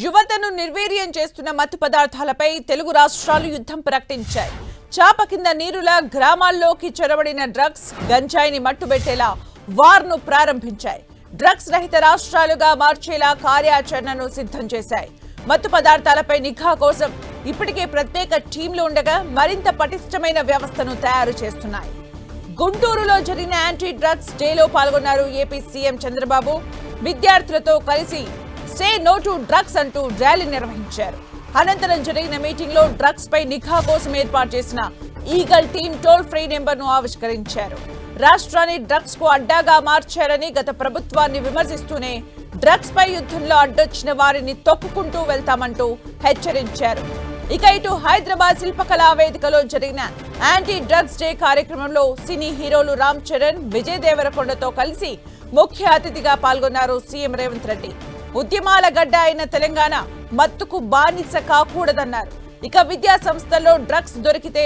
యువతను నిర్వీర్యం చేస్తున్న మత్తు పదార్థాలపై తెలుగు రాష్ట్రాలు యుద్ధం ప్రకటించాయి. చాప కింద నీరులా గ్రామాల్లోకి చొరబడిన డ్రగ్స్, గంజాయిని మట్టుబెట్టేలా వార్ను ప్రారంభించాయి. డ్రగ్స్ రహిత రాష్ట్రాలుగా మార్చేలా కార్యాచరణను సిద్ధం చేశాయి. మత్తు పదార్థాలపై నిఘా కోసం ఇప్పటికే ప్రత్యేక టీంలు ఉండగా మరింత పటిష్టమైన వ్యవస్థను తయారు చేస్తున్నాయి. గుంటూరులో జరిగిన యాంటీ డ్రగ్స్ డేలో పాల్గొన్నారు ఏపీ సీఎం చంద్రబాబు. విద్యార్థులతో కలిసి సే నో టు డ్రగ్స్ అంటూ ర్యాలీ నిర్వహించారు. అనంతరం జరిగిన మీటింగ్ లో డ్రగ్స్ పై నిఘా కోసం ఏర్పాటు చేసిన Eagle team toll free number ను ఆవిష్కరించారు. రాష్ట్రాన్ని డ్రగ్స్ కు అడ్డాగా మార్చారని గత ప్రభుత్వాన్ని విమర్శిస్తూనే డ్రగ్స్ పై యుద్ధంలో అడ్డొచ్చిన వారిని తొక్కుకుంటూ వెళ్తామంటూ హెచ్చరించారు. ఇక ఇటు హైదరాబాద్ శిల్పకళా వేదికలో జరిగిన యాంటీ డ్రగ్స్ డే కార్యక్రమంలో సినీ హీరోలు రామ్ చరణ్, విజయ్ దేవరకొండతో కలిసి ముఖ్య అతిథిగా పాల్గొన్నారు సీఎం రేవంత్ రెడ్డి. ఉద్యమాల గడ్డ అయిన తెలంగాణ మత్తుకు బానిస కాకూడదన్నారు. ఇక విద్యా సంస్థల్లో డ్రగ్స్ దొరికితే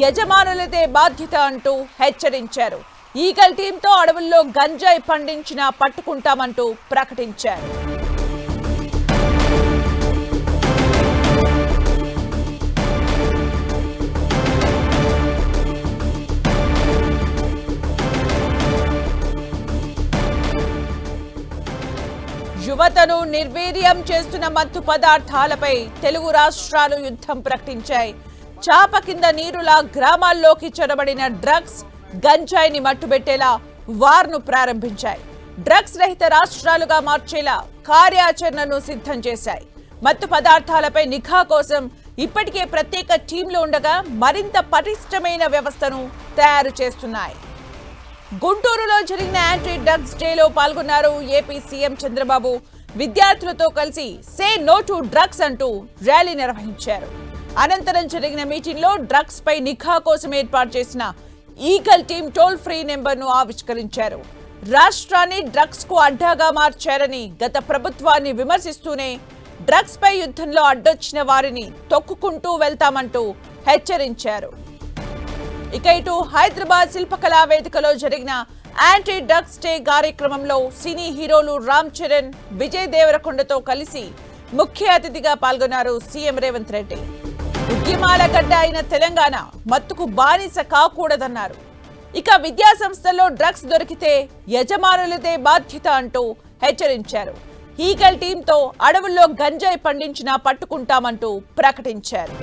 యజమానులదే బాధ్యత అంటూ హెచ్చరించారు. ఈగల్ టీంతో అడవుల్లో గంజాయి పండించినా పట్టుకుంటామంటూ ప్రకటించారు. యువతను నిర్వీర్యం చేస్తున్న మత్తు పదార్థాలపై తెలుగు రాష్ట్రాలు యుద్ధం ప్రకటించాయి. చాప కింద నీరులా గ్రామాల్లోకి చొరబడిన డ్రగ్స్, గంజాయిని మట్టుబెట్టేలా వార్ను ప్రారంభించాయి. డ్రగ్స్ రహిత రాష్ట్రాలుగా మార్చేలా కార్యాచరణను సిద్ధం చేశాయి. మత్తు పదార్థాలపై నిఘా కోసం ఇప్పటికే ప్రత్యేక టీంలు ఉండగా మరింత పటిష్టమైన వ్యవస్థను తయారు చేస్తున్నాయి. గుంటూరులో జరిగిన యాంటీ డ్రగ్స్ డేలో పాల్గొన్నారు ఏపీ సీఎం చంద్రబాబు. విద్యార్థులతో కలిసి సే నో టు డ్రగ్స్ అంటూ ర్యాలీ నిర్వహించారు. అనంతరం జరిగిన మీటింగ్ లో డ్రగ్స్ పై నిఘా కోసం ఏర్పాటు చేసిన Eagle team toll free number ను ఆవిష్కరించారు. రాష్ట్రాన్ని డ్రగ్స్ కు అడ్డాగా మార్చారని గత ప్రభుత్వాన్ని విమర్శిస్తూనే డ్రగ్స్ పై యుద్ధంలో అడ్డొచ్చిన వారిని తొక్కుకుంటూ వెళ్తామంటూ హెచ్చరించారు. ఇక ఇటు హైదరాబాద్ శిల్పకళా వేదికలో జరిగిన యాంటీ డ్రగ్స్ డే కార్యక్రమంలో సినీ హీరోలు రామ్ చరణ్, విజయ్ దేవరకొండతో కలిసి ముఖ్య అతిథిగా పాల్గొన్నారు సీఎం రేవంత్ రెడ్డి. ఉద్యమాల గడ్డ అయిన తెలంగాణ మత్తుకు బానిస కాకూడదన్నారు. ఇక విద్యా సంస్థల్లో డ్రగ్స్ దొరికితే యజమానులదే బాధ్యత అంటూ హెచ్చరించారు. ఈగల్ టీంతో అడవుల్లో గంజాయి పండించినా పట్టుకుంటామంటూ ప్రకటించారు.